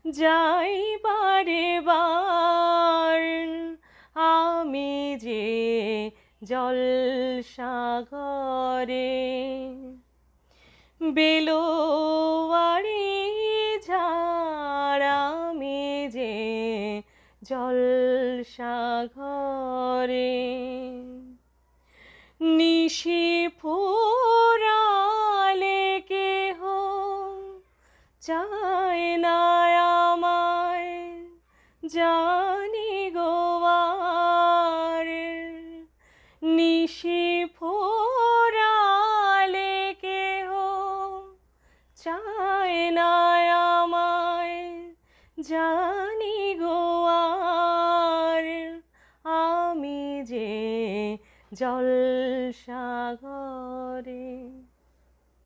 যাই বারে বার আমি যে জলসাগরে। বেলোয়ারি ঝাড় আমি যে জলসাঘরে। নিশি ফুরালে কেহ চায় না আমায়, জানি গো আর। নিশি ফুরালে কেহ চায় না আমায়, জানি গো আর। আমি যে জলসাঘর।